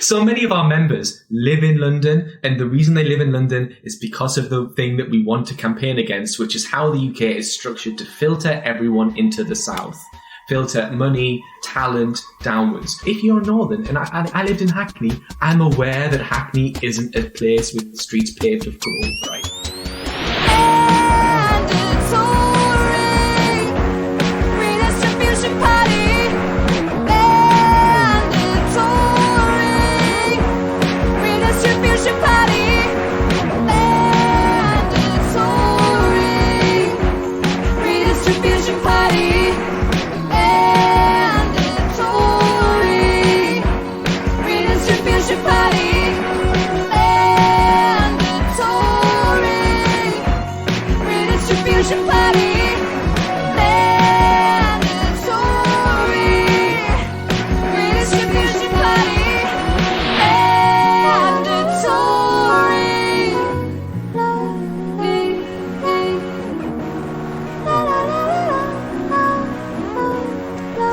So many of our members live in London, and the reason they live in London is because of the thing that we want to campaign against, which is how the UK is structured to filter everyone into the south. Filter money, talent downwards. If you're northern, and I lived in Hackney, I'm aware that Hackney isn't a place with streets paved with gold, right? Redistribution Party. Redistribution Party. Redistribution Party. Redistribution Party. Redistribution Party. Redistribution Party.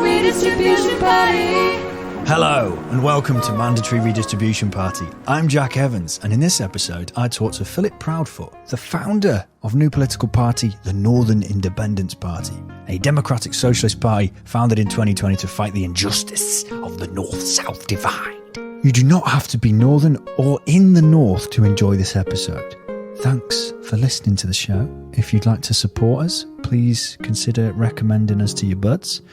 Redistribution Party. Hello and welcome to Mandatory Redistribution Party. I'm Jack Evans, and in this episode I talk to Philip Proudfoot, the founder of new political party, the Northern Independence Party, a democratic socialist party founded in 2020 to fight the injustice of the North-South divide. You do not have to be Northern or in the North to enjoy this episode. Thanks for listening to the show. If you'd like to support us, please consider recommending us to your buds,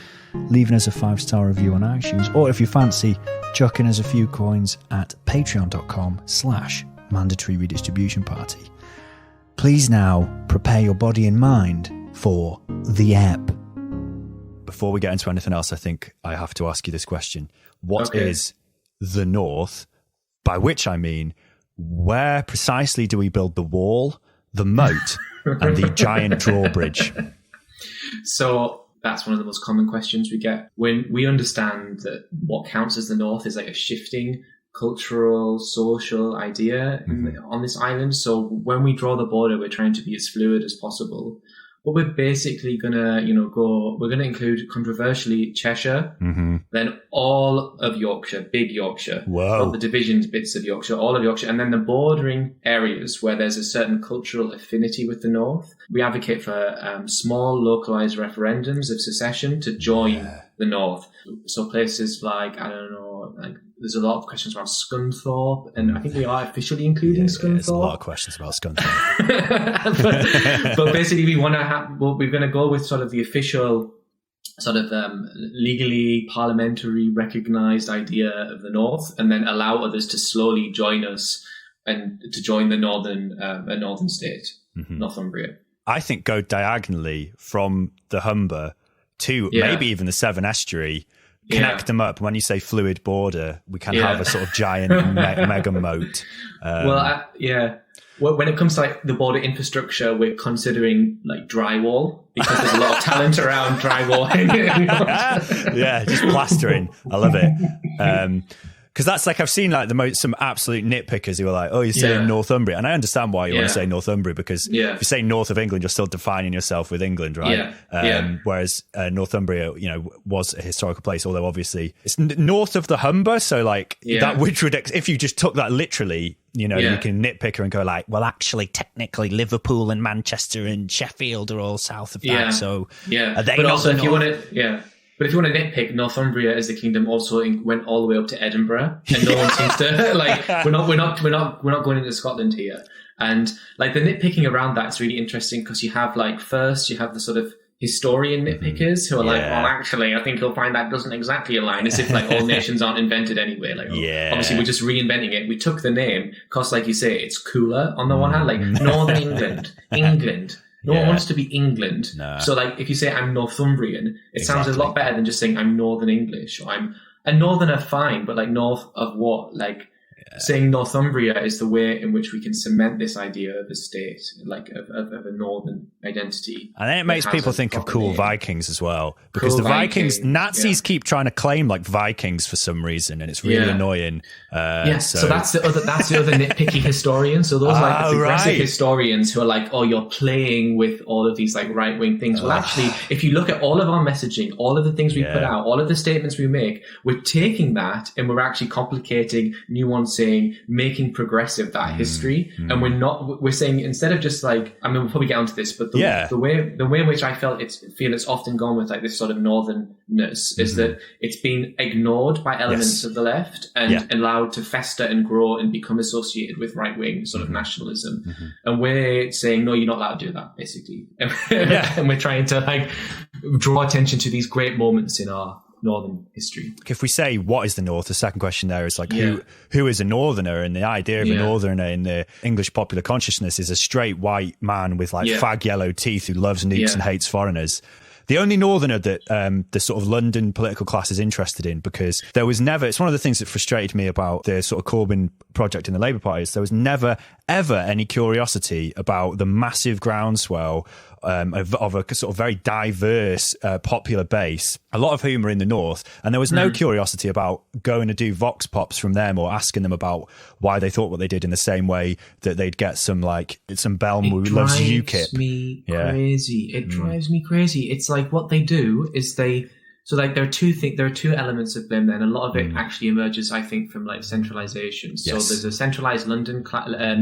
leaving us a 5-star review on iTunes, or if you fancy, chucking us a few coins at patreon.com/mandatory redistribution party. Please now prepare your body and mind for the ebb. Before we get into anything else, I think I have to ask you this question. What is the North? By which I mean, where precisely do we build the wall, the moat, and the giant drawbridge? So that's one of the most common questions we get. When we understand that what counts as the North is like a shifting cultural, social idea on this island. So when we draw the border, we're trying to be as fluid as possible. But we're basically gonna, we're gonna include controversially Cheshire, then all of Yorkshire, big Yorkshire, not the divisions bits of Yorkshire, all of Yorkshire, and then the bordering areas where there's a certain cultural affinity with the North. We advocate for small localized referendums of secession to join the North. So places like, there's a lot of questions around Scunthorpe, and I think we are officially including Scunthorpe. There's a lot of questions about Scunthorpe. but basically, we're going to go with sort of the official, sort of legally parliamentary recognised idea of the North, and then allow others to slowly join us and to join the northern state, Northumbria. I think go diagonally from the Humber to maybe even the Severn Estuary. Connect them up. When you say fluid border, we can have a sort of giant mega moat. When it comes to like the border infrastructure, we're considering like drywall because there's a lot of talent around drywall. Just plastering. I love it. Because that's like, I've seen like some absolute nitpickers who are like, oh, you're saying Northumbria. And I understand why you want to say Northumbria, because if you say north of England, you're still defining yourself with England, right? Whereas Northumbria, was a historical place, although obviously it's north of the Humber. So like that would, if you just took that literally, you can nitpick her and go like, well, actually, technically Liverpool and Manchester and Sheffield are all south of that. So are they but not also the if you north? want to, But if you want to nitpick, Northumbria as the kingdom also went all the way up to Edinburgh, and no one seems to like. We're not going into Scotland here, and like the nitpicking around that is really interesting because you have the sort of historian nitpickers who are like, well, actually, I think you'll find that doesn't exactly align, as if like all nations aren't invented anyway. Like, obviously, we're just reinventing it. We took the name because, like you say, it's cooler on the one hand, like Northern England. No one wants to be England. No. So, like, if you say I'm Northumbrian, it sounds a lot better than just saying I'm Northern English or I'm a Northerner. Fine, but like north of what? Like, saying Northumbria is the way in which we can cement this idea of a state, like of a northern identity. And then it makes people think of cool Vikings as well, because Cool the Vikings, Viking, Nazis keep trying to claim like Vikings for some reason, and it's really annoying. So that's the other nitpicky historians. So those like the progressive historians who are like, oh, you're playing with all of these like right wing things. Well, actually, if you look at all of our messaging, all of the things we put out, all of the statements we make, we're taking that and we're actually complicating, nuancing, making progressive that history. And we're saying, instead of just like, I mean, we'll probably get onto this, but the way in which I feel it's often gone with like this sort of northernness is that it's been ignored by elements of the left and allowed to fester and grow and become associated with right-wing sort of nationalism. And we're saying, no, you're not allowed to do that, basically. And we're trying to like draw attention to these great moments in our northern history. If we say what is the North, the second question there is like who is a northerner, and the idea of a northerner in the English popular consciousness is a straight white man with like fag yellow teeth who loves nukes and hates foreigners. The only northerner that the sort of London political class is interested in, because there was never, it's one of the things that frustrated me about the sort of Corbyn project in the Labour Party, is there was never, ever any curiosity about the massive groundswell of a sort of very diverse popular base, a lot of whom are in the North. And there was no curiosity about going to do vox pops from them or asking them about why they thought what they did, in the same way that they'd get some Belm who loves UKIP. It drives me crazy. It's like what they do is so like there are two elements of blame. Then a lot of it actually emerges, I think, from like centralization. So there's a centralized London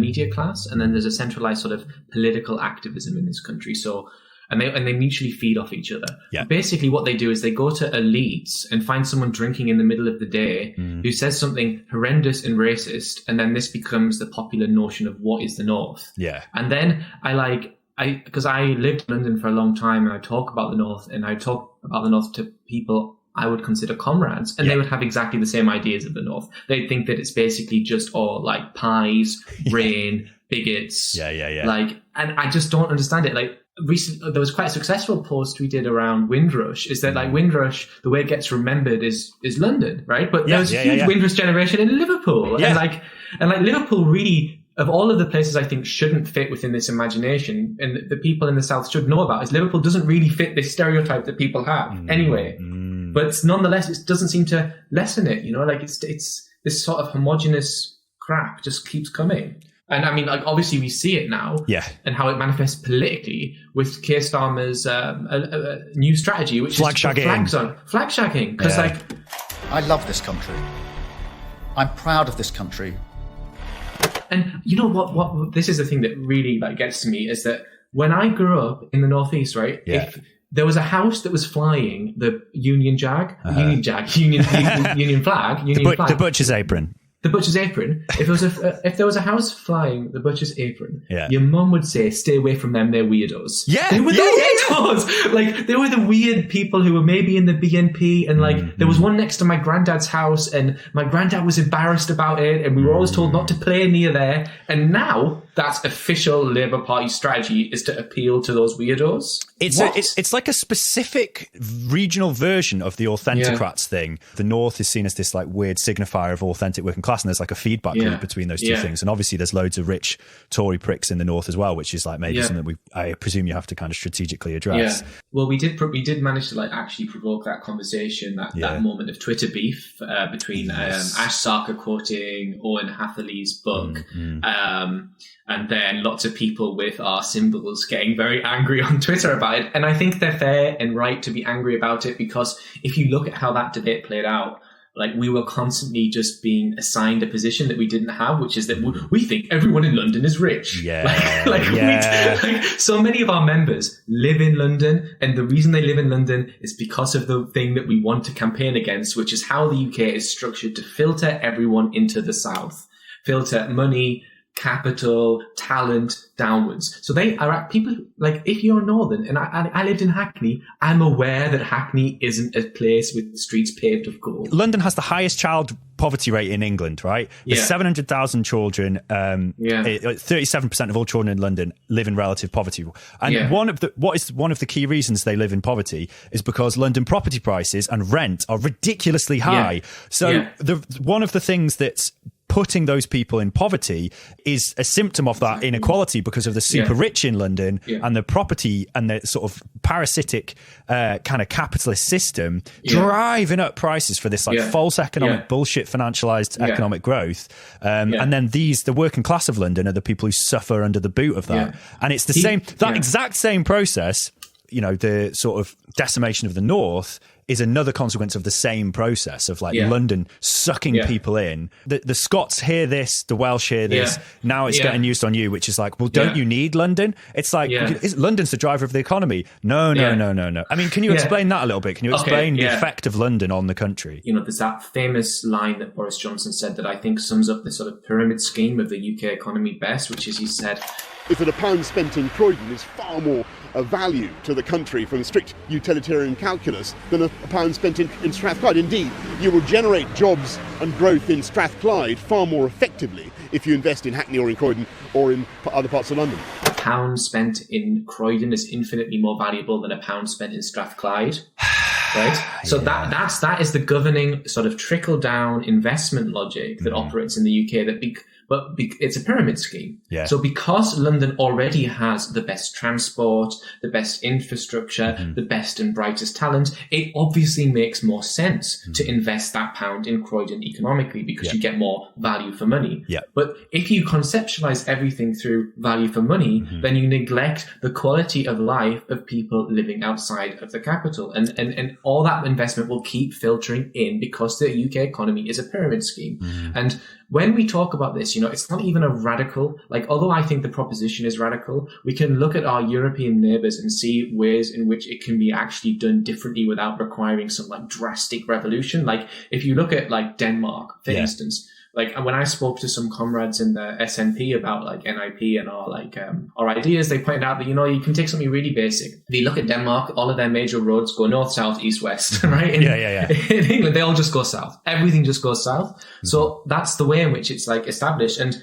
media class, and then there's a centralized sort of political activism in this country. So and they mutually feed off each other. Yeah. Basically, what they do is they go to a Leeds and find someone drinking in the middle of the day who says something horrendous and racist, and then this becomes the popular notion of what is the North. Yeah, and then because I lived in London for a long time, and I talk about the North, and I talk about the North to people I would consider comrades, and they would have exactly the same ideas of the North. They'd think that it's basically just all like pies, rain, bigots. Like, and I just don't understand it. Like, recently, there was quite a successful post we did around Windrush, is that like Windrush, the way it gets remembered is London, right? But there was a huge Windrush generation in Liverpool. And like Liverpool really, of all of the places I think shouldn't fit within this imagination, and the people in the South should know about, is Liverpool doesn't really fit this stereotype that people have anyway. But nonetheless, it doesn't seem to lessen it, you know, like it's this sort of homogenous crap just keeps coming. And I mean, like, obviously we see it now, and how it manifests politically with Keir Starmer's new strategy, which flag is shagging. Because I love this country. I'm proud of this country. And you know what? This is the thing that really like gets to me, is that when I grew up in the Northeast, right? If there was a house that was flying the Union flag, the butcher's apron. The butcher's apron. If there was a house flying the butcher's apron, your mum would say, "Stay away from them. They're weirdos." Yeah, they were the weirdos. Like, they were the weird people who were maybe in the BNP, and like there was one next to my granddad's house, and my granddad was embarrassed about it, and we were always told not to play near there. And now that's official Labour Party strategy, is to appeal to those weirdos. It's like a specific regional version of the Authenticrats thing. The North is seen as this like weird signifier of authentic working class, and there's like a feedback loop between those two things. And obviously there's loads of rich Tory pricks in the North as well, which is like maybe something that I presume you have to kind of strategically address. Well, we did manage to like actually provoke that conversation, that moment of Twitter beef between Ash Sarkar quoting Owen Hatherley's book, and then lots of people with our symbols getting very angry on Twitter about it. And I think they're fair and right to be angry about it, because if you look at how that debate played out, like, we were constantly just being assigned a position that we didn't have, which is that we think everyone in London is rich. So many of our members live in London, and the reason they live in London is because of the thing that we want to campaign against, which is how the UK is structured to filter everyone into the South, filter money, capital, talent downwards. So they are people like, if you're Northern, and I lived in Hackney, I'm aware that Hackney isn't a place with streets paved of gold. London has the highest child poverty rate in England, right? There's 700,000 children. 37% of all children in London live in relative poverty. And one of the key reasons they live in poverty is because London property prices and rent are ridiculously high. So one of the things that's putting those people in poverty is a symptom of that inequality because of the super rich in London and the property and the sort of parasitic kind of capitalist system driving up prices for this like false economic bullshit financialized economic growth. And then the working class of London are the people who suffer under the boot of that. And it's the exact same process, you know, the sort of decimation of the North is another consequence of the same process of like London sucking people in. The Scots hear this, the Welsh hear this. Now it's getting used on you, which is like, well, don't you need London? It's like, London's the driver of the economy. No. I mean, can you explain that a little bit? Can you explain the effect of London on the country? You know, there's that famous line that Boris Johnson said that I think sums up the sort of pyramid scheme of the UK economy best, which is he said, is that a pound spent in Croydon is far more of value to the country from strict utilitarian calculus than a pound spent in Strathclyde. Indeed, you will generate jobs and growth in Strathclyde far more effectively if you invest in Hackney or in Croydon or in other parts of London. A pound spent in Croydon is infinitely more valuable than a pound spent in Strathclyde. Right? So that is the governing sort of trickle-down investment logic that operates in the UK but it's a pyramid scheme. Yeah. So because London already has the best transport, the best infrastructure, the best and brightest talent, it obviously makes more sense to invest that pound in Croydon economically because you get more value for money. Yeah. But if you conceptualize everything through value for money, then you neglect the quality of life of people living outside of the capital. And all that investment will keep filtering in because the UK economy is a pyramid scheme. And when we talk about this, you know, it's not even a radical, like, although I think the proposition is radical, we can look at our European neighbours and see ways in which it can be actually done differently without requiring some like drastic revolution. Like if you look at like Denmark, for instance, like when I spoke to some comrades in the SNP about like NIP and our ideas, they pointed out that, you know, you can take something really basic. If you look at Denmark, all of their major roads go north, south, east, west, right? In England, they all just go south. Everything just goes south. So that's the way in which it's like established. And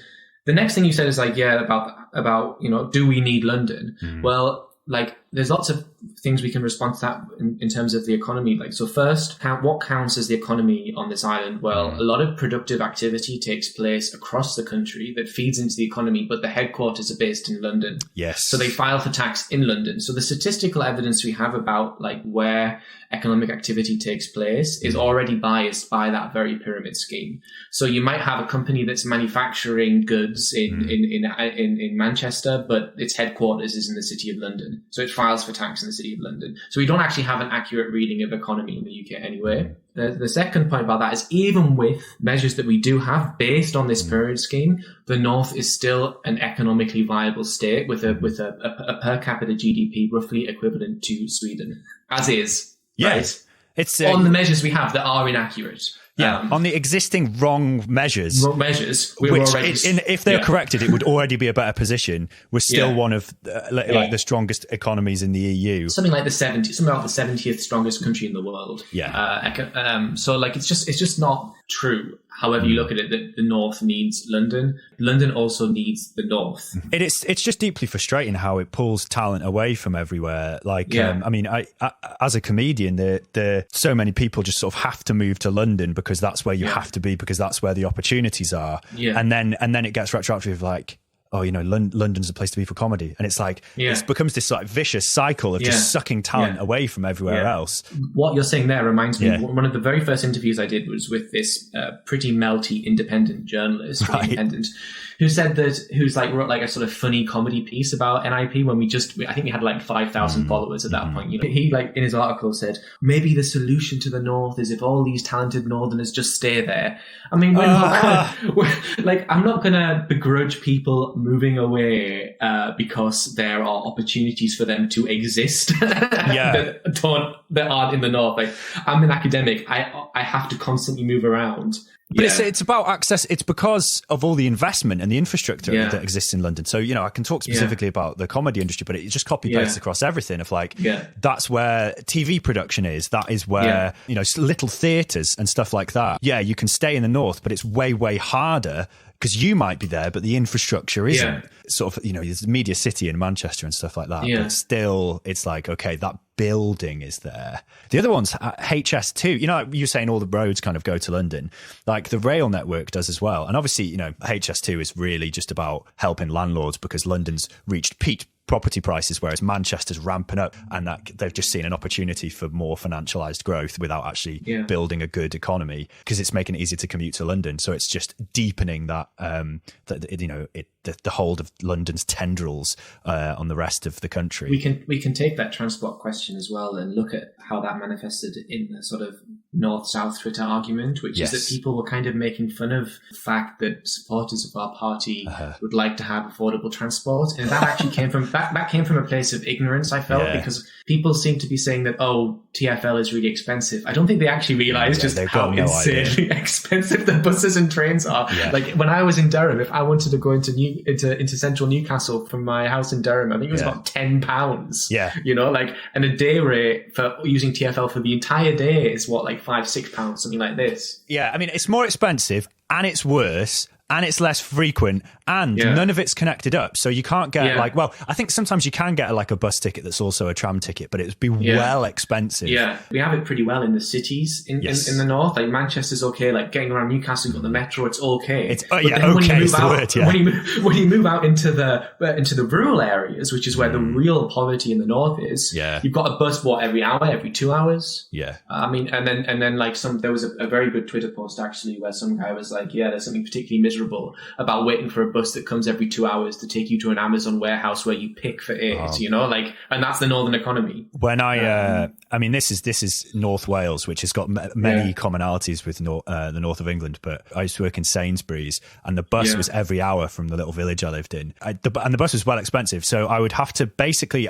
the next thing you said is like, about, you know, do we need London? Well, like there's lots of things we can respond to that in terms of the economy. Like, so first, what counts as the economy on this island? Well, a lot of productive activity takes place across the country that feeds into the economy, but the headquarters are based in London. Yes. So they file for tax in London. So the statistical evidence we have about like where economic activity takes place is already biased by that very pyramid scheme. So you might have a company that's manufacturing goods in Manchester, but its headquarters is in the city of London. So it files for tax in the city of London. So we don't actually have an accurate reading of economy in the UK anyway. The second point about that is even with measures that we do have based on this pyramid scheme, the North is still an economically viable state with a per capita GDP roughly equivalent to Sweden, as is. Right? It's on the measures we have that are inaccurate. On the existing wrong measures, if they're corrected, it would already be a better position. We're still one of like the strongest economies in the EU. Something like the 70th strongest country in the world. So like it's just not true. However you look at it, that the North needs London. London also needs the North. It's just deeply frustrating how it pulls talent away from everywhere. Like, I mean, I as a comedian, there so many people just sort of have to move to London because that's where you have to be, because that's where the opportunities are. And then it gets retroactive like, oh, you know, London's the place to be for comedy. And it's like, it becomes this like vicious cycle of just sucking talent away from everywhere else. What you're saying there reminds me, one of the very first interviews I did was with this pretty melty independent journalist, who's wrote like a sort of funny comedy piece about NIP when I think we had like 5,000 followers at that point. You know, he like in his article said, maybe the solution to the North is if all these talented Northerners just stay there. I mean, I'm not going to begrudge people moving away because there are opportunities for them to exist that aren't in the North. Like, I'm an academic. I have to constantly move around. But it's about access. It's because of all the investment and the infrastructure that exists in London. So, you know, I can talk specifically about the comedy industry, but it just copy pastes across everything of like, that's where TV production is. That is where, you know, little theatres and stuff like that. Yeah, you can stay in the North, but it's way, way harder because you might be there, but the infrastructure isn't. Sort of, you know, there's Media City in Manchester and stuff like that. But still, it's like, okay, that building is there. The other one's HS2. You know, like you were saying, all the roads kind of go to London. Like the rail network does as well. And obviously, you know, HS2 is really just about helping landlords because London's reached peak property prices, whereas Manchester's ramping up, and that they've just seen an opportunity for more financialized growth without actually building a good economy, because it's making it easier to commute to London. So it's just deepening that, the hold of London's tendrils on the rest of the country. We can take that transport question as well and look at how that manifested in the sort of north-south Twitter argument, which is that people were kind of making fun of the fact that supporters of our party would like to have affordable transport, and that actually came from that came from a place of ignorance, I felt, because people seem to be saying that, oh, TfL is really expensive. I don't think they actually realise just how insanely expensive the buses and trains are. Yeah. Like when I was in Durham, if I wanted to go into central Newcastle from my house in Durham, I think it was about £10. Yeah. You know, like, and a day rate for using TfL for the entire day is what, like £5-6, something like this. Yeah, I mean, it's more expensive and it's worse. And it's less frequent, and none of it's connected up. So you can't get I think sometimes you can get like a bus ticket that's also a tram ticket, but it would be well expensive. Yeah, we have it pretty well in the cities in the north. Like Manchester's okay. Like getting around Newcastle, you've got the metro, it's okay. When you move out into the rural areas, which is where the real poverty in the north is, you've got a bus every hour, every 2 hours. Yeah, I mean, and then like there was a very good Twitter post actually where some guy was like, there's something particularly miserable about waiting for a bus that comes every 2 hours to take you to an Amazon warehouse where you pick for $8, you know, like, and that's the northern economy. When I mean, this is North Wales, which has got many commonalities with the north of England, but I used to work in Sainsbury's, and the bus was every hour from the little village I lived in. And the bus was well expensive, so I would have to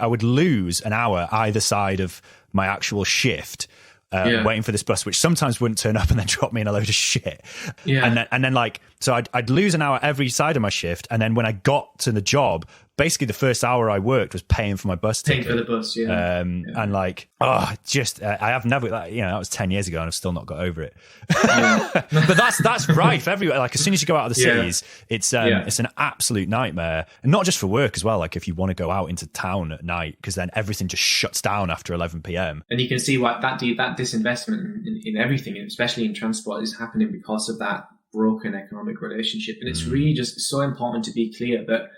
I would lose an hour either side of my actual shift. Waiting for this bus, which sometimes wouldn't turn up and then drop me in a load of shit. Yeah. And then like, so I'd lose an hour every side of my shift. And then when I got to the job, basically the first hour I worked was paying for my bus ticket. Paying for the bus, And like, I have never, that was 10 years ago and I've still not got over it. But that's rife everywhere. Like as soon as you go out of the cities, it's an absolute nightmare. And not just for work as well. Like if you want to go out into town at night, because then everything just shuts down after 11 p.m. And you can see what that disinvestment in everything, especially in transport, is happening because of that broken economic relationship. And it's really just so important to be clear that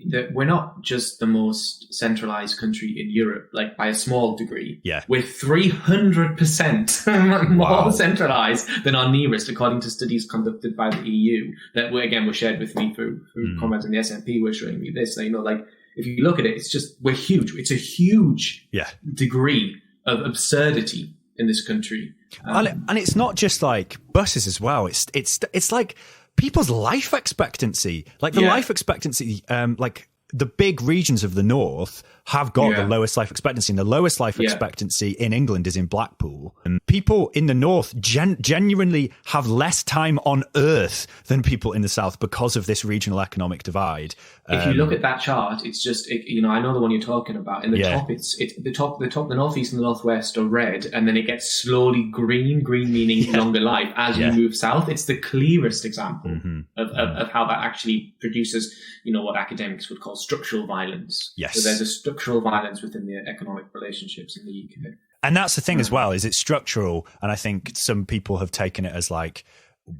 that we're not just the most centralized country in Europe, like by a small degree. Yeah. We're 300% more centralized than our nearest, according to studies conducted by the EU that were shared with me through comrades in the SNP. We're showing me this. So, you know, like if you look at it, it's just, we're huge. It's a huge degree of absurdity in this country. And it's not just like buses as well. It's like people's life expectancy, like the life expectancy, like the big regions of the north have got the lowest life expectancy, and the lowest life expectancy in England is in Blackpool. And people in the north genuinely have less time on earth than people in the south because of this regional economic divide. If you look at that chart, it's just, I know the one you're talking about. In the top, it's the northeast and the northwest are red, and then it gets slowly green meaning longer life as you move south. It's the clearest example of how that actually produces, what academics would call structural violence. Yes. So there's a structural violence within the economic relationships in the UK. And that's the thing as well, is it's structural. And I think some people have taken it as like,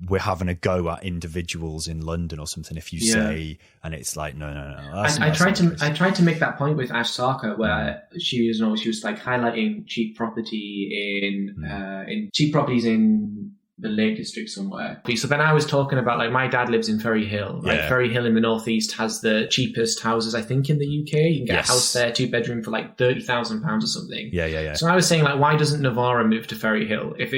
we're having a go at individuals in London or something. If you say, and it's like, no. I tried to make that point with Ash Sarkar, where she was like highlighting cheap property in cheap properties in the Lake District somewhere. So then I was talking about, like, my dad lives in Ferry Hill. Like Ferry Hill in the northeast has the cheapest houses, I think, in the UK. You can get a house there, 2-bedroom, for like £30,000 or something. Yeah. So I was saying, like, why doesn't Navarra move to Ferry Hill? If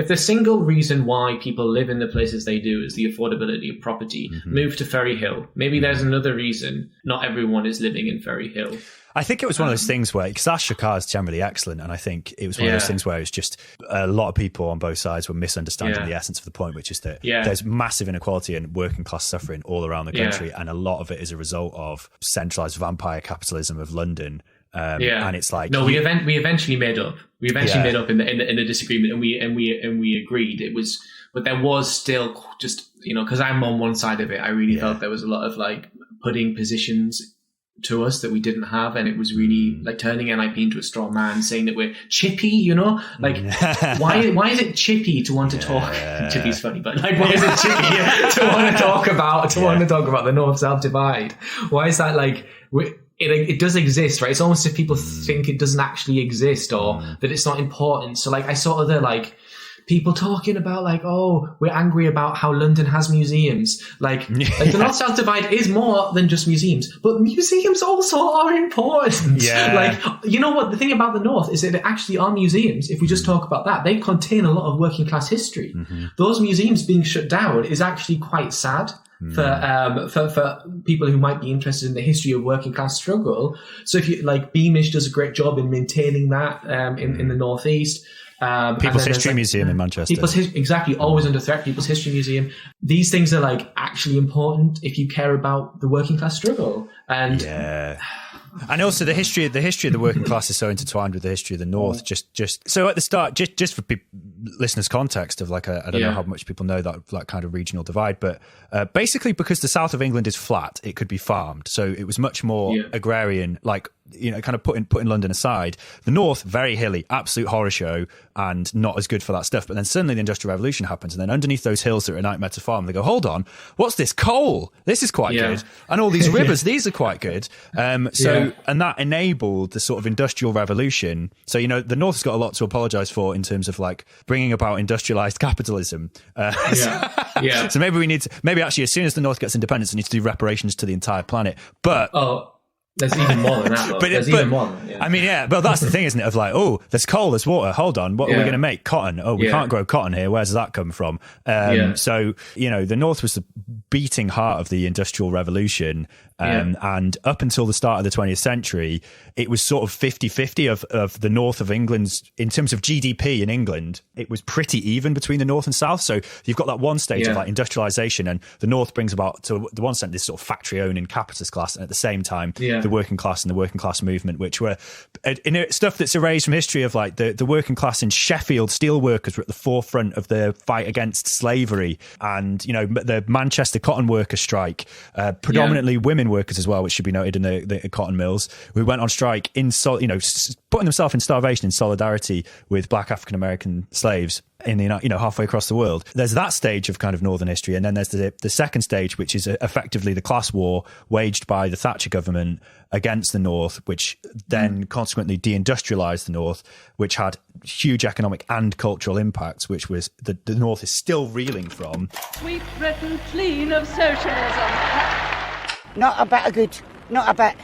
the single reason why people live in the places they do is the affordability of property, move to Ferry Hill. Maybe there's another reason not everyone is living in Ferry Hill. I think it was one of those things where, because Ash Sarkar is generally excellent, and I think it was one of those things where it's just a lot of people on both sides were misunderstanding the essence of the point, which is that there's massive inequality and working class suffering all around the country, and a lot of it is a result of centralized vampire capitalism of London. And it's like, no, we eventually made up. We eventually made up in the disagreement, and we agreed. It was, but there was still just, because I'm on one side of it. I really felt there was a lot of like putting positions to us that we didn't have, and it was really like turning NIP into a straw man, saying that we're chippy, you know, like why is it chippy to want to talk? Chippy's funny, but like why is it chippy to want to talk about the North-South divide? Why is that like it does exist, right? It's almost as if people think it doesn't actually exist or that it's not important. So like I saw other like people talking about like, oh, we're angry about how London has museums. Like the North-South divide is more than just museums, but museums also are important. Yeah. Like, you know what? The thing about the North is that it actually are museums. If we just talk about that, they contain a lot of working class history. Those museums being shut down is actually quite sad. For people who might be interested in the history of working class struggle. So if you like, Beamish does a great job in maintaining that in the Northeast. People's History Museum in Manchester. Exactly, always under threat. People's History Museum. These things are like actually important if you care about the working class struggle. And and also the history of the working class is so intertwined with the history of the North. Just so at the start, just for listeners' context of like I don't know how much people know that kind of regional divide, but basically because the south of England is flat, it could be farmed, so it was much more agrarian. Like, you know, kind of putting London aside, the North, very hilly, absolute horror show, and not as good for that stuff. But then suddenly the Industrial Revolution happens, and then underneath those hills that are a nightmare to farm, they go, hold on, what's this coal? This is quite good. And all these rivers, these are quite good. And that enabled the sort of Industrial Revolution. So, you know, the North has got a lot to apologise for in terms of like bringing about industrialised capitalism. So maybe actually as soon as the North gets independence, it needs to do reparations to the entire planet. But there's even more than that, though. Even more. I mean, but that's the thing, isn't it? Of like, oh, there's coal, there's water. Hold on, what are we going to make? Cotton. Oh, we can't grow cotton here. Where does that come from? So, you know, the North was the beating heart of the Industrial Revolution. And up until the start of the 20th century, it was sort of 50-50 of the north of England's, in terms of GDP in England, it was pretty even between the north and south. So you've got that one stage of like industrialization, and the north brings about to the one extent this sort of factory owning capitalist class, and at the same time the working class and the working class movement, which were stuff that's erased from history of like the working class in Sheffield steel workers were at the forefront of the fight against slavery, and you know the Manchester cotton worker strike, predominantly women workers as well, which should be noted in the cotton mills, who went on strike in putting themselves in starvation in solidarity with black African American slaves in the halfway across the world. There's that stage of kind of northern history, and then there's the second stage, which is effectively the class war waged by the Thatcher government against the North, which then consequently deindustrialized the North, which had huge economic and cultural impacts, which was the North is still reeling from. Sweep Britain clean of socialism. Not a bit of good, not a bit.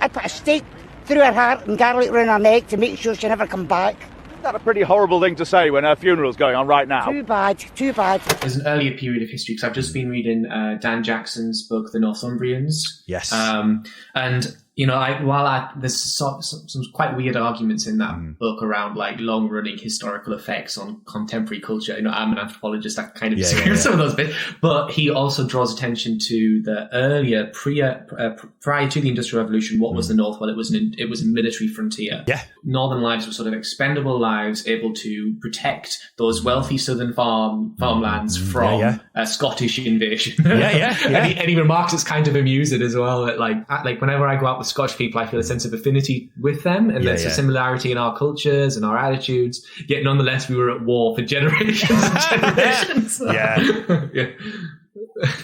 I'd put a stake through her heart and garlic round her neck to make sure she never come back. Is that a pretty horrible thing to say when her funeral's going on right now? Too bad, too bad. There's an earlier period of history, because I've just been reading Dan Jackson's book, The Northumbrians. Yes. And you know, there's some quite weird arguments in that book around like long-running historical effects on contemporary culture. You know, I'm an anthropologist, that kind of disagree with some of those bits. But he also draws attention to the earlier, prior to the Industrial Revolution, what was the North? Well, it was a military frontier. Yeah. Northern lives were sort of expendable lives, able to protect those wealthy southern farmlands from a Scottish invasion. And he remarks it's kind of amusing as well that like whenever I go out with Scottish people, I feel a sense of affinity with them, and there's a similarity in our cultures and our attitudes. Yet nonetheless, we were at war for generations and generations.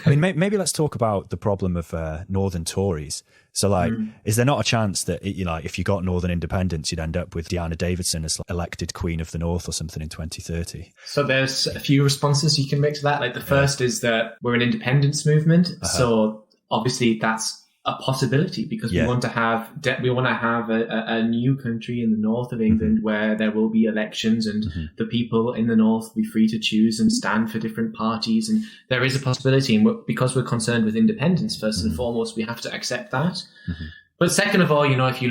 I mean, maybe let's talk about the problem of Northern Tories. So, like, is there not a chance that, if you got Northern independence, you'd end up with Diana Davidson as elected Queen of the North or something in 2030? So there's a few responses you can make to that. Like, the first is that we're an independence movement. So obviously that's a possibility, because we want to have a new country in the north of England where there will be elections, and the people in the north will be free to choose and stand for different parties, and there is a possibility. And because we're concerned with independence, first and foremost, we have to accept that. But second of all, if you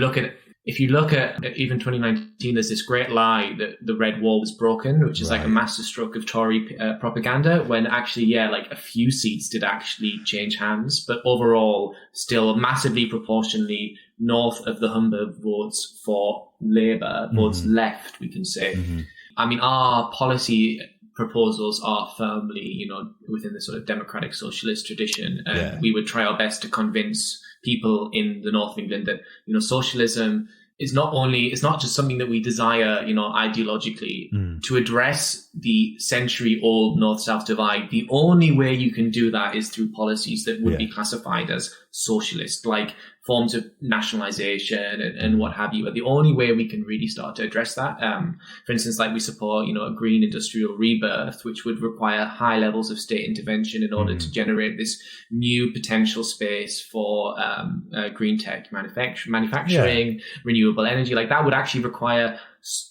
look at even 2019, there's this great lie that the Red Wall was broken, which is like a masterstroke of Tory propaganda, when actually, a few seats did actually change hands. But overall, still massively proportionally north of the Humber votes for Labour, votes left, we can say. I mean, our policy proposals are firmly, within the sort of democratic socialist tradition. And we would try our best to convince people in the north of England that, socialism is it's not just something that we desire, ideologically. To address the century-old north-south divide, the only way you can do that is through policies that would be classified as socialist, like forms of nationalisation and what have you. But the only way we can really start to address that, for instance, like we support, a green industrial rebirth, which would require high levels of state intervention in order to generate this new potential space for green tech manufacturing, renewable energy. Like that would actually require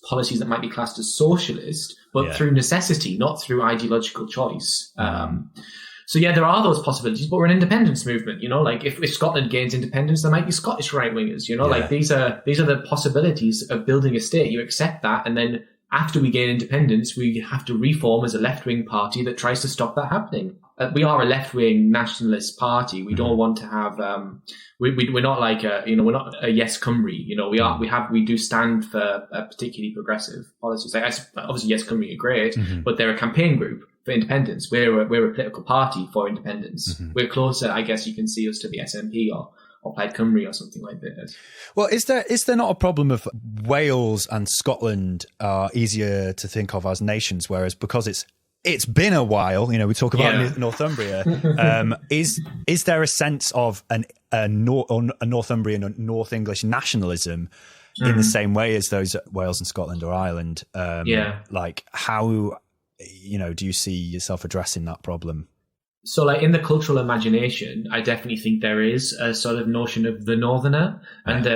policies that might be classed as socialist, but through necessity, not through ideological choice. So there are those possibilities, but we're an independence movement, like if Scotland gains independence, there might be Scottish right-wingers, like these are the possibilities of building a state. You accept that, and then after we gain independence, we have to reform as a left-wing party that tries to stop that happening. We are a left-wing nationalist party. We don't want to have, we're not like we're not a Yes Cymru. We do stand for particularly progressive policies. Like obviously Yes Cymru are great, but they're a campaign group for independence. We're a political party for independence. We're closer, I guess you can see us, to the SNP or Plaid Cymru or something like that. Well, is there not a problem of Wales and Scotland are easier to think of as nations, whereas because it's been a while, we talk about Northumbria, is there a sense of a Northumbrian or North English nationalism in the same way as those Wales and Scotland or Ireland? Like how, do you see yourself addressing that problem? So like in the cultural imagination, I definitely think there is a sort of notion of the northerner, and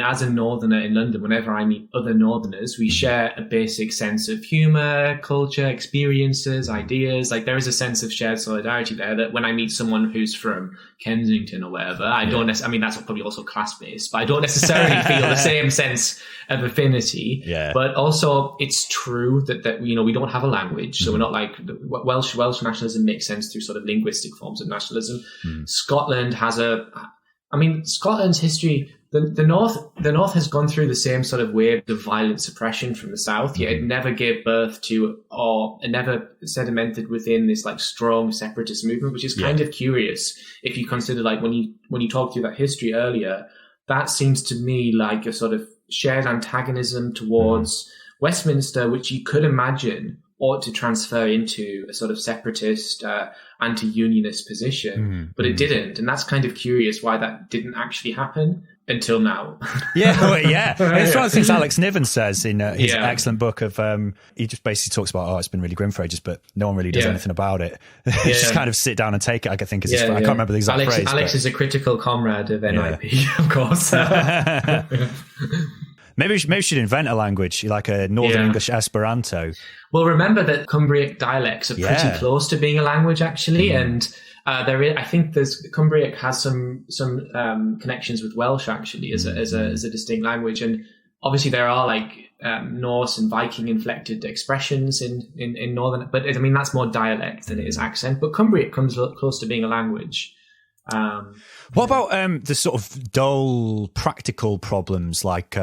as a northerner in London, whenever I meet other northerners, we share a basic sense of humour, culture, experiences, ideas. Like there is a sense of shared solidarity there that when I meet someone who's from Kensington or wherever, I don't necessarily, that's probably also class-based, but I don't necessarily feel the same sense of affinity. But also it's true that we don't have a language. So we're not like Welsh nationalism makes sense through sort of linguistic forms of nationalism. Scotland has Scotland's history, the North has gone through the same sort of wave of violent suppression from the South, yet it never gave birth to or it never sedimented within this like strong separatist movement, which is kind of curious if you consider like when you talked through that history earlier, that seems to me like a sort of shared antagonism towards Westminster, which you could imagine ought to transfer into a sort of separatist, anti-unionist position, but it didn't. And that's kind of curious why that didn't actually happen until now. It's one of the things Alex Niven says in his excellent book of, he just basically talks about, it's been really grim for ages, but no one really does anything about it. Just kind of sit down and take it, I think is his, I can't remember the exact phrase. Alex is a critical comrade of NIP, of course. Maybe we should invent a language, like a Northern English Esperanto. Well, remember that Cumbriac dialects are pretty close to being a language, actually, and I think Cumbriac has some connections with Welsh, actually, as a distinct language, and obviously there are like Norse and Viking inflected expressions in Northern, but that's more dialect than it is accent. But Cumbriac comes close to being a language. What about the sort of dull practical problems, like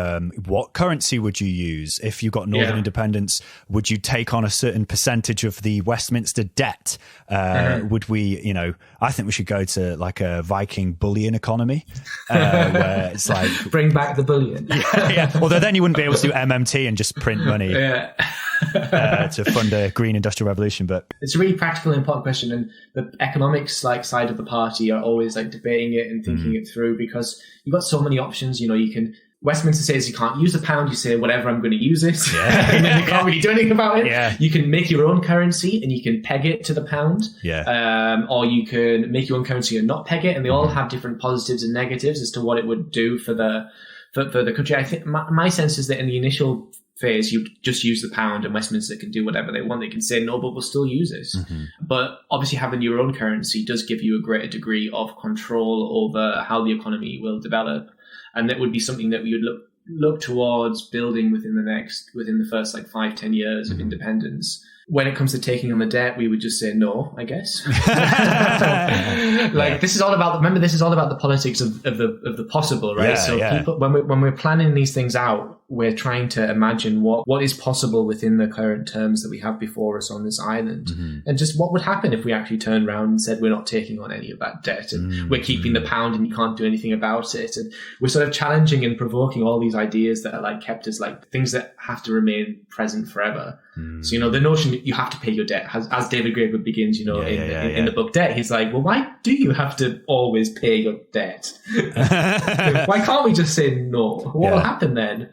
what currency would you use if you got Northern independence? Would you take on a certain percentage of the Westminster debt? Would we, I think we should go to like a Viking bullion economy where it's like bring back the bullion. Although then you wouldn't be able to do MMT and just print money. To fund a green industrial revolution. But it's a really practical and important question, and the economics side of the party are always like debating it and thinking it through, because you've got so many options. You can, Westminster says you can't use the pound, you say whatever, I'm going to use it, and then you can't really do anything about it. You can make your own currency and you can peg it to the pound, or you can make your own currency and not peg it, and they all have different positives and negatives as to what it would do for the country. I think my sense is that in the initial phase, you just use the pound and Westminster can do whatever they want. They can say no, but we'll still use it. But obviously having your own currency does give you a greater degree of control over how the economy will develop. And that would be something that we would look towards building within the first like 5-10 years of independence. When it comes to taking on the debt, we would just say no, I guess. This is all about the politics of the possible, right? People, when we're planning these things out, we're trying to imagine what is possible within the current terms that we have before us on this island, and just what would happen if we actually turned around and said we're not taking on any of that debt, and we're keeping the pound and you can't do anything about it. And we're sort of challenging and provoking all these ideas that are like kept as like things that have to remain present forever. So, you know, the notion that you have to pay your debt, as David Graeber begins, you know, in the book Debt, he's like, well, why do you have to always pay your debt? Why can't we just say no? What will happen then?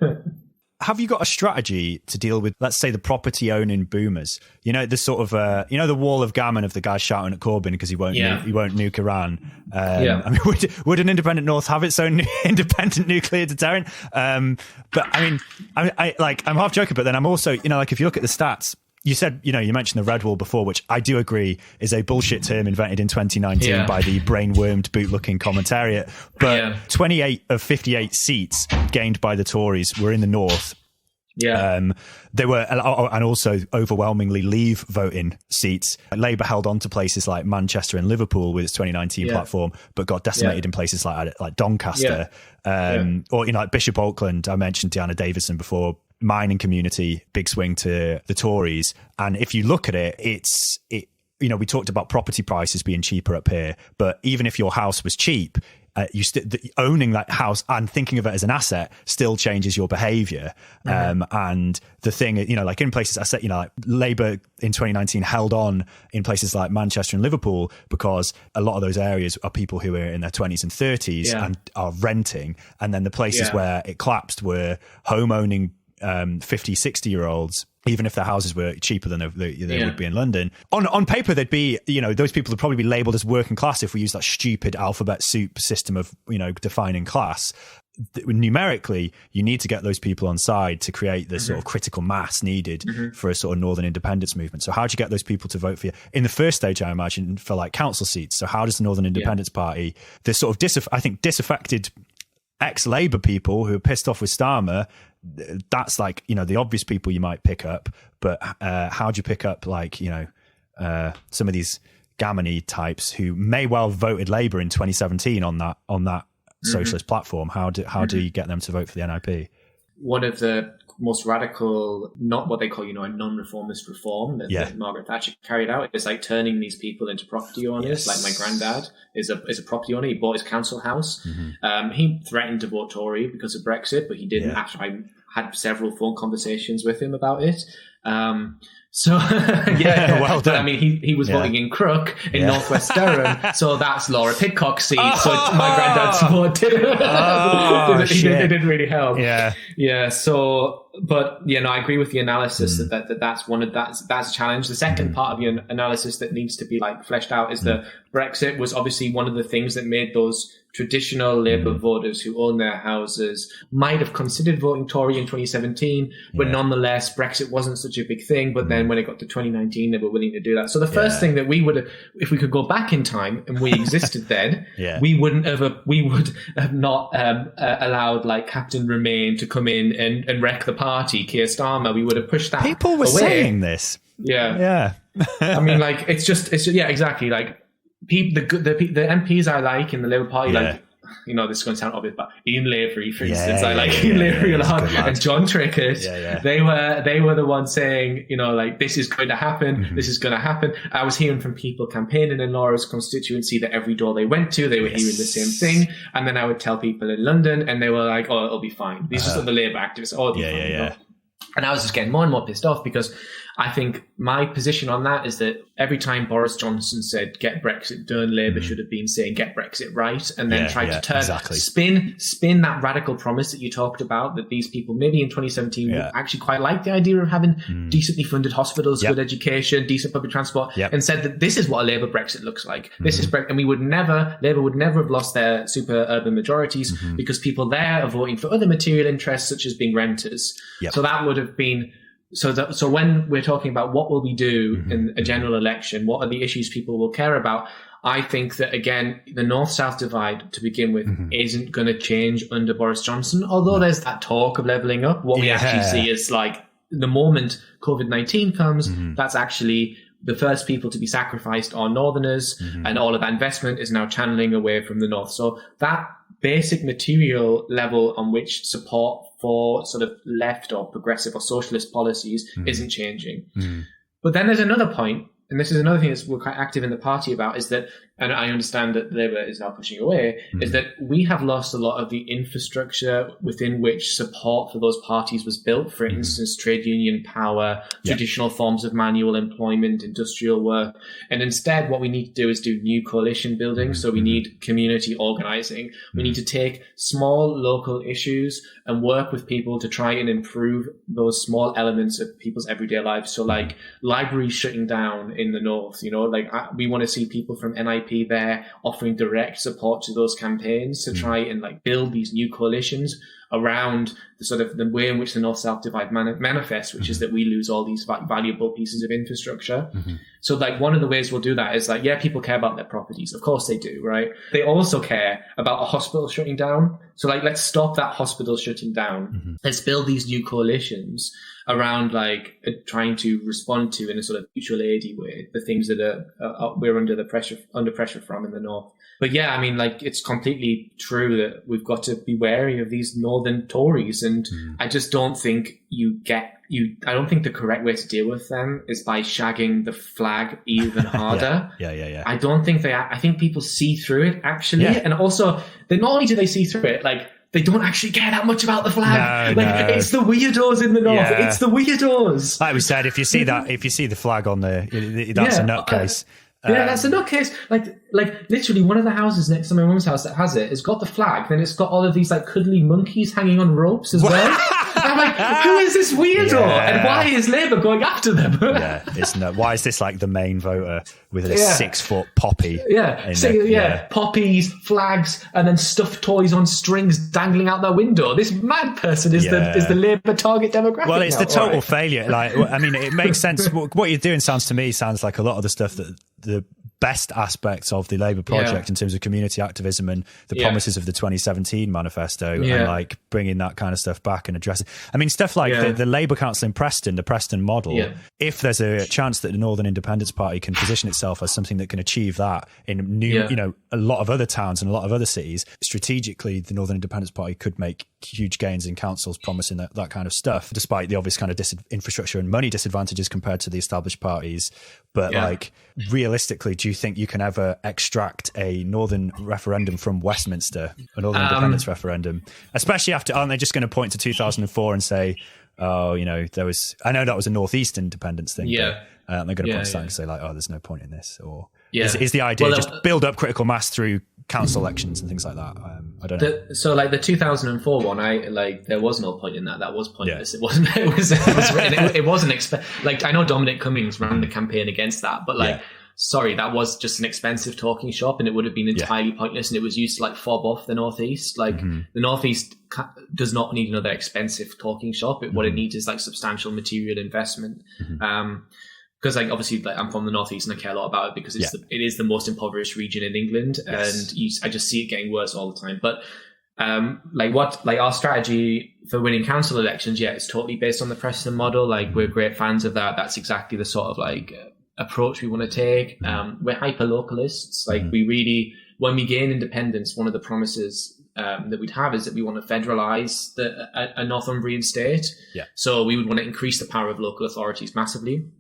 Have you got a strategy to deal with, let's say, the property owning boomers? You know, the sort of, you know, the wall of gammon of the guy shouting at Corbyn because he won't nuke Iran. I mean, would an independent North have its own independent nuclear deterrent? But I mean, I'm half joking, but then I'm also, you know, like if you look at the stats, you said, you know, you mentioned the red wall before, which I do agree is a bullshit term invented in 2019 by the brain-wormed boot-looking commentariat. But 28 of 58 seats gained by the Tories were in the north. They were, and also overwhelmingly leave voting seats. Labour held on to places like Manchester and Liverpool with its 2019 platform, but got decimated in places like Doncaster, or, you know, like Bishop Auckland. I mentioned Deanna Davison before. Mining community, big swing to the Tories. And if you look at it, you know, we talked about property prices being cheaper up here, but even if your house was cheap, owning that house and thinking of it as an asset still changes your behaviour. And the thing, you know, like in places, I said, you know, like Labour in 2019 held on in places like Manchester and Liverpool because a lot of those areas are people who are in their 20s and 30s and are renting. And then the places where it collapsed were home owning 50, 60-year-olds, even if their houses were cheaper than they would be in London. On paper, they'd be, you know, those people would probably be labelled as working class if we use that stupid alphabet soup system of, you know, defining class. Numerically, you need to get those people on side to create the sort of critical mass needed for a sort of northern independence movement. So how do you get those people to vote for you? In the first stage, I imagine, for like council seats. So how does the Northern Independence Party, the sort of disaffected ex-Labour people who are pissed off with Starmer, that's like, you know, the obvious people you might pick up, but how do you pick up, like, you know, some of these gammony types who may well have voted Labour in 2017 on that socialist platform? How do you get them to vote for the NIP? One of the most radical, not what they call, you know, a non-reformist reform that Margaret Thatcher carried out is like turning these people into property owners. Like my granddad is a property owner. He bought his council house. He threatened to vote Tory because of Brexit, but he didn't. After I had several phone conversations with him about it. So well done. I mean, he was voting in Crook in Northwest Durham, so that's Laura Pidcock's seat. So my granddad supported it. It didn't really help. So, but I agree with the analysis that's a challenge. The second part of your analysis that needs to be like fleshed out is that Brexit was obviously one of the things that made those traditional Labour voters who own their houses might have considered voting Tory in 2017, but nonetheless, Brexit wasn't such a big thing. But then when it got to 2019, they were willing to do that. So the first thing that we would have, if we could go back in time and we existed then, we would have not allowed like Captain Remain to come in and wreck the party, Keir Starmer. We would have pushed that. People were saying this. I mean, like, it's exactly. Like, the MPs I like in the Labour Party, like, you know, this is going to sound obvious, but Ian Lavery, for instance, I like Ian Lavery a lot, and John Trickett. They were the ones saying, you know, like, this is going to happen, this is going to happen. I was hearing from people campaigning in Laura's constituency that every door they went to, they were hearing the same thing, and then I would tell people in London, and they were like, "Oh, it'll be fine." These are the Labour activists. Oh, it'll be fine. You know? And I was just getting more and more pissed off because I think my position on that is that every time Boris Johnson said get Brexit done, Labour should have been saying get Brexit right, and then tried to turn spin that radical promise that you talked about, that these people maybe in 2017 would actually quite like the idea of having decently funded hospitals, good education, decent public transport, and said that this is what a Labour Brexit looks like. This is Brexit, and Labour would never have lost their super urban majorities because people there are voting for other material interests such as being renters. So that would have been. So when we're talking about what will we do in a general election, what are the issues people will care about, I think that, again, the North-South divide to begin with isn't going to change under Boris Johnson, although there's that talk of levelling up. What we actually see is, like, the moment COVID-19 comes, that's actually the first people to be sacrificed are Northerners, and all of that investment is now channeling away from the North. So that basic material level on which support for sort of left or progressive or socialist policies isn't changing. But then there's another point, and this is another thing that we're quite active in the party about, is that, and I understand that Labour is now pushing away, is that we have lost a lot of the infrastructure within which support for those parties was built. For instance, trade union power, traditional forms of manual employment, industrial work. And instead, what we need to do is do new coalition building. So we need community organising. We need to take small local issues and work with people to try and improve those small elements of people's everyday lives. So like libraries shutting down in the north, you know, like we want to see people from NIP there offering direct support to those campaigns to try and like build these new coalitions around the sort of the way in which the North-South divide manifests, which is that we lose all these valuable pieces of infrastructure. So like one of the ways we'll do that is like, yeah, people care about their properties. Of course they do, right? They also care about a hospital shutting down. So like, let's stop that hospital shutting down. Let's build these new coalitions around like trying to respond to, in a sort of mutual aidy way, the things that we're under pressure from in the north. But yeah, I mean, like, it's completely true that we've got to be wary of these northern Tories, and I just don't think I don't think the correct way to deal with them is by shagging the flag even harder. Yeah. I don't think I think people see through it, actually. And also, not only do they see through it, like, they don't actually care that much about the flag. It's the weirdos in the north. Yeah. It's the weirdos. Like we said, if you see the flag on there, that's a nutcase. That's a nutcase. Like literally, one of the houses next to my mum's house that has it has got the flag. Then it's got all of these like cuddly monkeys hanging on ropes as well. I'm like, who is this weirdo? And why is Labour going after them? Why is this like the main voter with a 6 foot poppy? Poppies, flags, and then stuffed toys on strings dangling out their window. This mad person is the Labour target demographic. Well, it's the total failure. Like, I mean, it makes sense. What you're doing sounds like a lot of the stuff that the best aspects of the Labour project in terms of community activism and the promises of the 2017 manifesto and like bringing that kind of stuff back and addressing. I mean, stuff like the Labour Council in Preston, the Preston model, if there's a chance that the Northern Independence Party can position itself as something that can achieve that in a lot of other towns and a lot of other cities, strategically, the Northern Independence Party could make huge gains in councils promising that kind of stuff, despite the obvious kind of infrastructure and money disadvantages compared to the established parties. But like, realistically, do you think you can ever extract a Northern referendum from Westminster, a Northern independence referendum? Especially after, aren't they just going to point to 2004 and say, oh, you know, I know that was a Northeast independence thing. Yeah. But, they're going to point to that and say like, oh, there's no point in this. Or is the idea just build up critical mass through council elections and things like that? I don't know. So like the 2004 one, there was no point in that. That was pointless. It wasn't. It wasn't. Like, I know Dominic Cummings ran the campaign against that, but like, sorry, that was just an expensive talking shop, and it would have been entirely pointless. And it was used to like fob off the Northeast. Like the Northeast does not need another expensive talking shop. What it needs is like substantial material investment. Because like, obviously, like, I'm from the Northeast and I care a lot about it because it is the most impoverished region in England, and I just see it getting worse all the time. But our strategy for winning council elections, it's totally based on the Preston model. Like, we're great fans of that. That's exactly the sort of like approach we want to take. We're hyper localists. Like, we really, when we gain independence, one of the promises that we'd have is that we want to federalise a Northumbrian state. So we would want to increase the power of local authorities massively.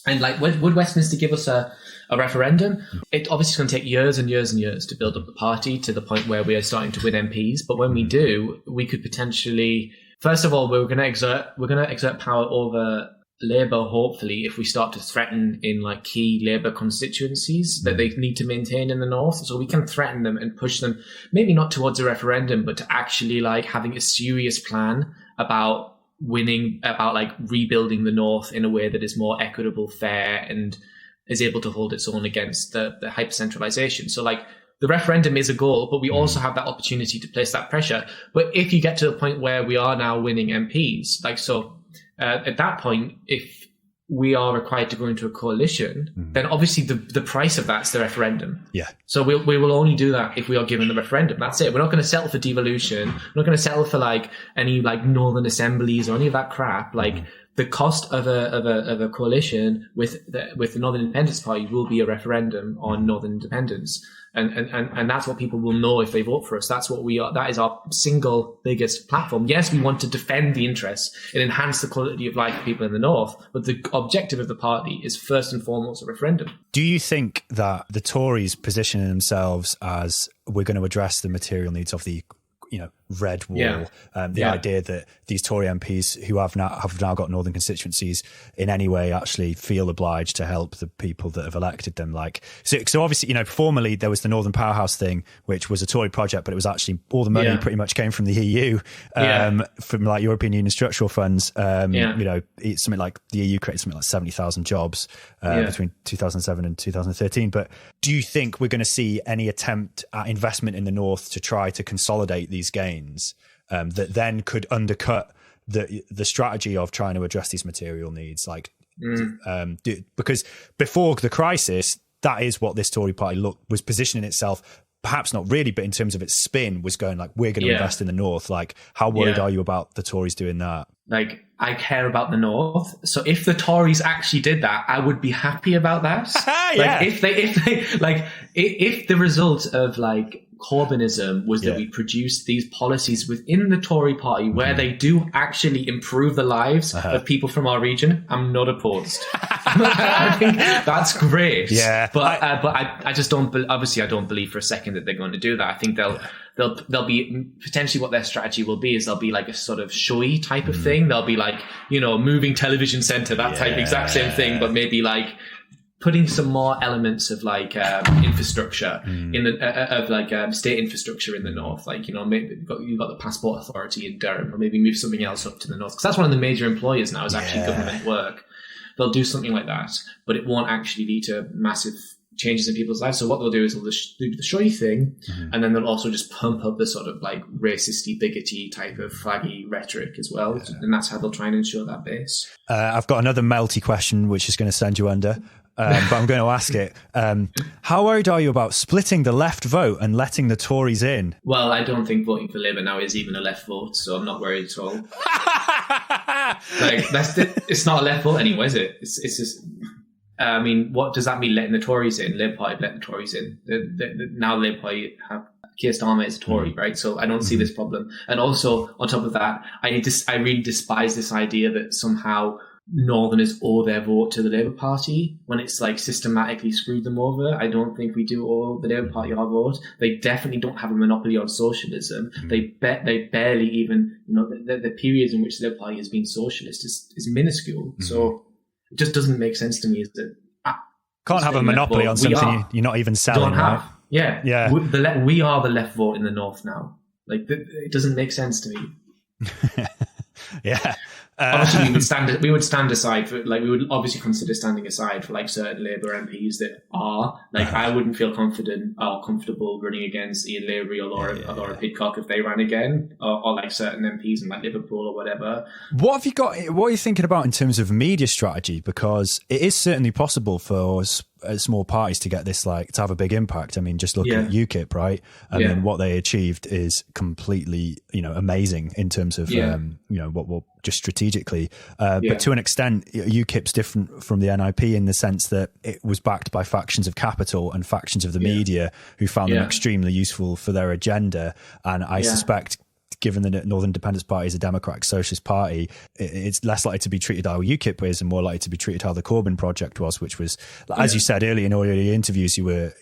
And like, would Westminster give us a referendum? It obviously is going to take years and years and years to build up the party to the point where we are starting to win MPs. But when we do, we could potentially, first of all, we're going to exert power over Labour, hopefully, if we start to threaten in like key Labour constituencies that they need to maintain in the north. So we can threaten them and push them, maybe not towards a referendum, but to actually like having a serious plan about like rebuilding the north in a way that is more equitable, fair, and is able to hold its own against the hyper-centralisation. So like, the referendum is a goal, but we also have that opportunity to place that pressure. But if you get to the point where we are now winning MPs, like, so at that point, if we are required to go into a coalition, then obviously the price of that's the referendum. So we will only do that if we are given the referendum. That's it. We're not going to settle for devolution. We're not going to settle for like any like northern assemblies or any of that crap. Like, the cost of a coalition with the Northern Independence Party will be a referendum on Northern independence. And that's what people will know if they vote for us. That's what we are. That is our single biggest platform. Yes, we want to defend the interests and enhance the quality of life of people in the North, but the objective of the party is first and foremost a referendum. Do you think that the Tories positioning themselves as we're going to address the material needs of the red wall, the idea that these Tory MPs who have now got northern constituencies in any way actually feel obliged to help the people that have elected them? Like, so obviously, formerly there was the Northern Powerhouse thing, which was a Tory project, but it was actually all the money pretty much came from the EU, from like European Union structural funds. It's something like the EU created something like 70,000 jobs between 2007 and 2013. But do you think we're going to see any attempt at investment in the North to try to consolidate these gains? That then could undercut the strategy of trying to address these material needs, because before the crisis, that is what this Tory party was positioning itself. Perhaps not really, but in terms of its spin, was going like, we're going to invest in the North. Like, how worried are you about the Tories doing that? Like, I care about the North, so if the Tories actually did that, I would be happy about that. If the result of like Corbynism was that we produced these policies within the Tory party where they do actually improve the lives of people from our region, I'm not opposed. I think that's great. Yeah, but I just don't. Obviously, I don't believe for a second that they're going to do that. I think they'll be potentially what their strategy will be is they'll be like a sort of showy type of thing. They'll be like moving television centre, that type exact same thing, but maybe like putting some more elements of like infrastructure in the state infrastructure in the North, like maybe you've got the Passport Authority in Durham, or maybe move something else up to the North, because that's one of the major employers now is actually government work. They'll do something like that, but it won't actually lead to massive changes in people's lives. So what they'll do is they'll just do the showy thing, and then they'll also just pump up the sort of like racisty, bigoty type of flaggy rhetoric as well, and that's how they'll try and ensure that base. I've got another melty question, which is going to send you under. But I'm going to ask it. How worried are you about splitting the left vote and letting the Tories in? Well, I don't think voting for Labour now is even a left vote, so I'm not worried at all. It's not a left vote anyway, is it? It's just. I mean, what does that mean? Letting the Tories in? Labour Party let the Tories in. Now Labour Party have Keir Starmer is a Tory, right? So I don't see this problem. And also, on top of that, I really despise this idea that somehow Northerners owe their vote to the Labour Party when it's like systematically screwed them over. I don't think we do owe the Labour Party our vote. They definitely don't have a monopoly on socialism. They barely even, the periods in which the Labour Party has been socialist is minuscule. So it just doesn't make sense to me. Is that can't have a monopoly on something you're not even selling, right? Yeah. We are the left vote in the North now. Like, it doesn't make sense to me. Yeah. Obviously, we would stand aside for, like, we would obviously consider standing aside for like certain Labour MPs that are like, I wouldn't feel confident or comfortable running against Ian Lavery or Laura Pidcock if they ran again, or like certain MPs in like Liverpool or whatever. What are you thinking about in terms of media strategy? Because it is certainly possible for small parties to get this, like, to have a big impact. I mean, just look at UKIP, right? I mean, what they achieved is completely, amazing in terms of, what just strategically. But to an extent, UKIP's different from the NIP in the sense that it was backed by factions of capital and factions of the media who found them extremely useful for their agenda. And I suspect, given the Northern Independence Party is a democratic socialist party, it's less likely to be treated how UKIP is and more likely to be treated how the Corbyn project was, which was, as you said earlier in all your interviews, you were,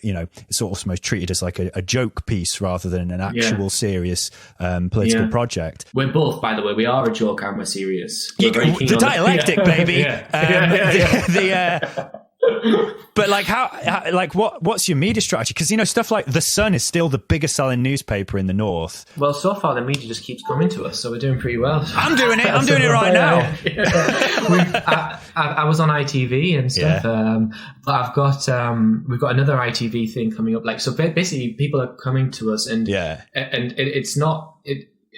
sort of almost treated as like a joke piece rather than an actual serious political project. We're both, by the way, we are a joke and we're serious. The dialectic, baby. But like, what's your media strategy? Because stuff like The Sun is still the biggest selling newspaper in the North. Well, so far the media just keeps coming to us, so we're doing pretty well. I'm doing it right now. I was on ITV and stuff, but I've got we've got another ITV thing coming up. Like, so basically, people are coming to us, and it's not.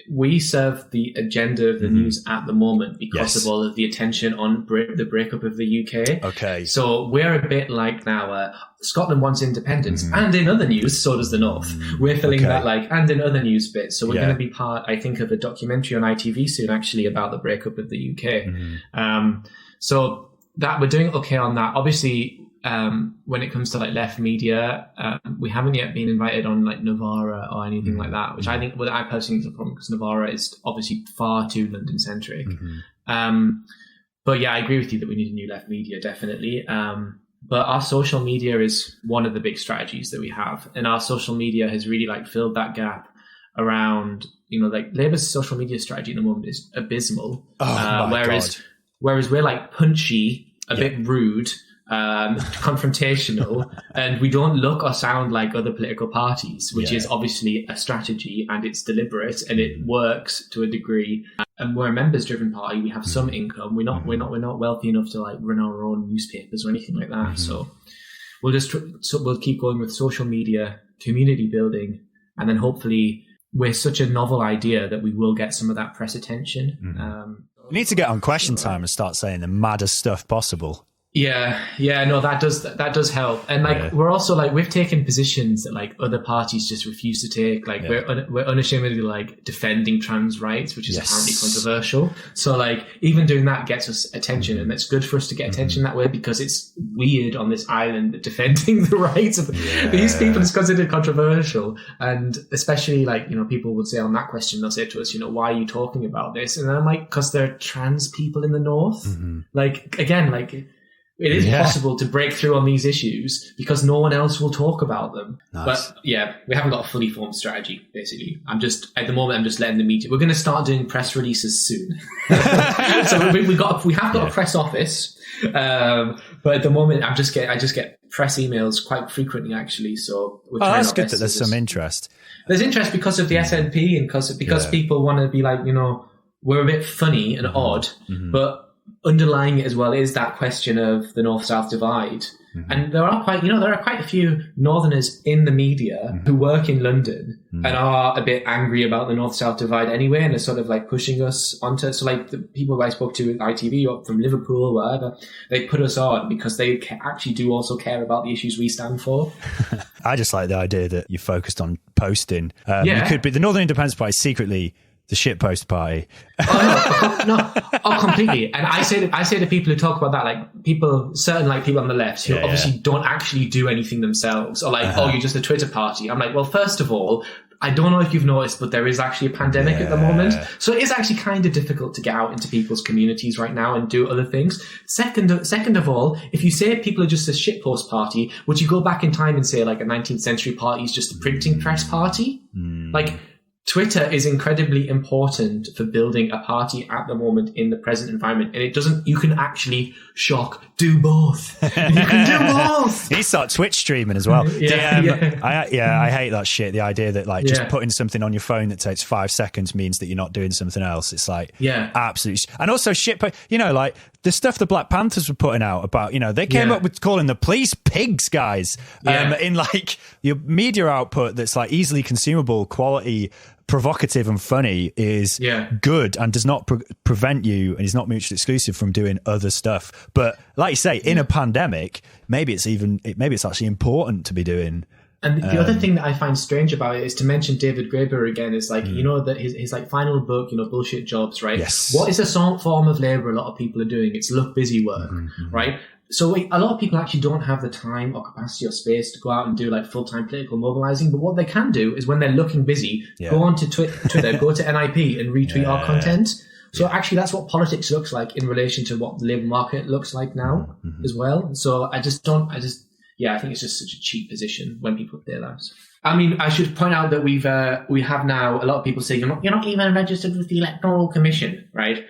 we serve the agenda of the news at the moment because of all of the attention on the breakup of the UK. Okay. So we're a bit like now, Scotland wants independence, and in other news, so does the North. We're filling that and in other news bits. So we're going to be part, I think, of a documentary on ITV soon, actually, about the breakup of the UK. So that we're doing okay on that. Obviously, when it comes to like left media, we haven't yet been invited on like Novara or anything like that, which I think, I personally think is a problem because Novara is obviously far too London centric. But yeah, I agree with you that we need a new left media, definitely. But our social media is one of the big strategies that we have, and our social media has really like filled that gap around, like Labour's social media strategy at the moment is abysmal. Whereas we're like punchy, a bit rude, confrontational, and we don't look or sound like other political parties, which is obviously a strategy, and it's deliberate and it works to a degree. And we're a members-driven party. We have some income. We're not wealthy enough to like run our own newspapers or anything like that. So we'll keep going with social media, community building, and then hopefully we're such a novel idea that we will get some of that press attention. You need to get on Question Time and start saying the maddest stuff possible. No, that does help. And like we're also like we've taken positions that like other parties just refuse to take. Like we're unashamedly like defending trans rights, which is apparently controversial. So like even doing that gets us attention, and it's good for us to get attention that way, because it's weird on this island that defending the rights of these people is considered controversial. And especially like, people would say on that question, they'll say to us, why are you talking about this? And I'm like, because they're trans people in the North. Like again, like it is possible to break through on these issues because no one else will talk about them. Nice. But yeah, we haven't got a fully formed strategy, basically. At the moment, I'm just letting the media. We're going to start doing press releases soon. So we have got a press office. But at the moment, I just get press emails quite frequently, actually. So we're trying that's good that there's some interest. There's interest because of the SNP and because people want to be like, we're a bit funny and odd, but underlying it as well is that question of the North-South divide. And there are quite a few Northerners in the media who work in London and are a bit angry about the North-South divide anyway, and are sort of like pushing us onto it. So like the people who I spoke to at ITV or from Liverpool, whatever, they put us on because they actually do also care about the issues we stand for. I just like the idea that you focused on posting. You could be the Northern Independence Party secretly the shitpost party. Completely. And I say to people who talk about that, like people on the left who obviously don't actually do anything themselves, or like, you're just a Twitter party. I'm like, well, first of all, I don't know if you've noticed, but there is actually a pandemic at the moment. So it is actually kind of difficult to get out into people's communities right now and do other things. Second of all, if you say people are just a shitpost party, would you go back in time and say like a 19th century party is just a printing press party? Like, Twitter is incredibly important for building a party at the moment in the present environment. And you can actually do both. You can do both. You need to start Twitch streaming as well. I hate that shit. The idea that like just putting something on your phone that takes 5 seconds means that you're not doing something else. It's like, absolutely. And also like the stuff the Black Panthers were putting out about, they came up with calling the police pigs, guys. In like your media output that's like easily consumable, quality, provocative and funny is good and does not prevent you, and is not mutually exclusive from doing other stuff. But like you say, in a pandemic, maybe it's actually important to be doing. And the other thing that I find strange about it is to mention David Graeber again. Is like, that his like final book, Bullshit Jobs, right? Yes. What is a form of labour a lot of people are doing? It's look busy work, right? So a lot of people actually don't have the time or capacity or space to go out and do like full-time political mobilising. But what they can do is when they're looking busy, go onto Twitter, go to NIP and retweet our content. So actually that's what politics looks like in relation to what the labour market looks like now as well. So I think it's just such a cheap position when people play that. I mean, I should point out that we have now a lot of people say you're not even registered with the Electoral Commission, right?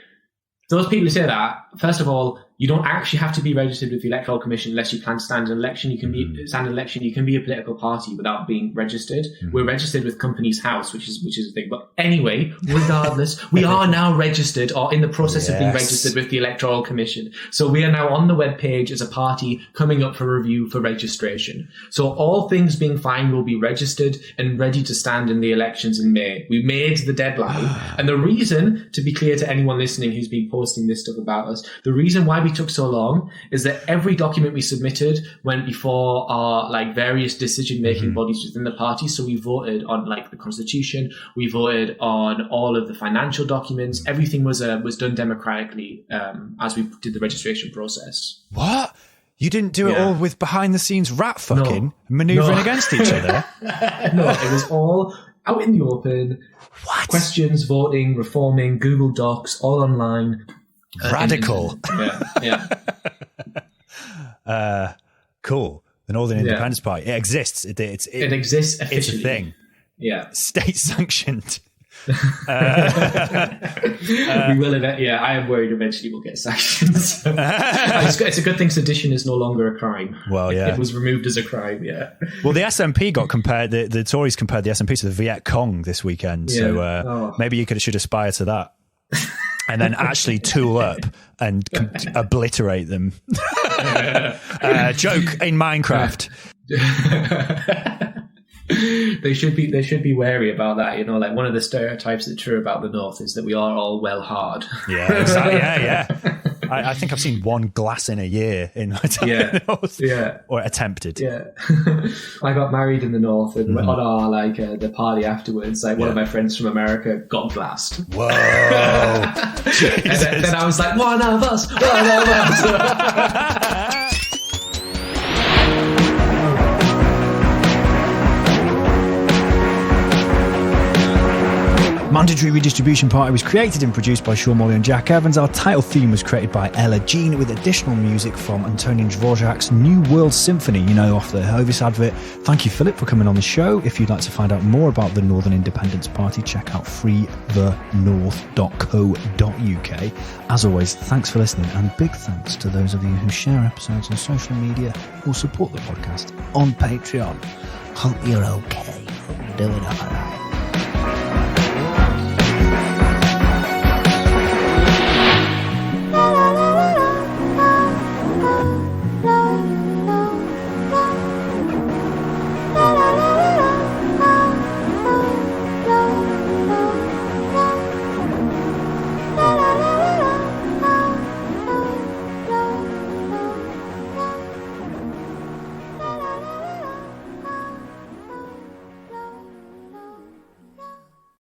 Those people who say that, first of all, You don't actually have to be registered with the Electoral Commission unless you plan to stand an election. You can be a political party without being registered. We're registered with Companies House, which is a thing. But anyway, regardless, we are now registered or in the process of being registered with the Electoral Commission. So we are now on the webpage as a party coming up for review for registration. So all things being fine, we'll be registered and ready to stand in the elections in May. We made the deadline. And the reason, to be clear to anyone listening who's been posting this stuff about us, the reason why we took so long is that every document we submitted went before our various decision-making bodies within the party. So we voted on the constitution, we voted on all of the financial documents. Everything was done democratically as we did the registration process. What? You didn't do it all with behind-the-scenes rat fucking manoeuvring against each other? No, it was all out in the open. What? Questions, voting, reforming, Google Docs, all online. Radical. Yeah. Cool. The Northern Independence Party. It exists. It exists officially. It's a thing. Yeah. State sanctioned. We will I am worried eventually we'll get sanctions. It's a good thing sedition is no longer a crime. Well, it was removed as a crime. Well, the SNP got compared. The Tories compared the SNP to the Viet Cong this weekend. So maybe you should aspire to that, and then actually tool up and obliterate them. Joke in Minecraft. They should be wary about that. One of the stereotypes that's true about the North is that we are all well hard. Yeah, exactly. Yeah. I think I've seen one glass in a year in my time in the North. Yeah. Or attempted. Yeah. I got married in the North, and on our the party afterwards, one of my friends from America got glassed. Whoa. And then I was like, one of us. Mandatory Redistribution Party was created and produced by Sean Morley and Jack Evans. Our title theme was created by Ella Jean with additional music from Antonin Dvorjak's New World Symphony, off the Hovis advert. Thank you, Philip, for coming on the show. If you'd like to find out more about the Northern Independence Party, check out freethenorth.co.uk. As always, thanks for listening, and big thanks to those of you who share episodes on social media or support the podcast on Patreon. Hope you're okay. Hope you're doing all right.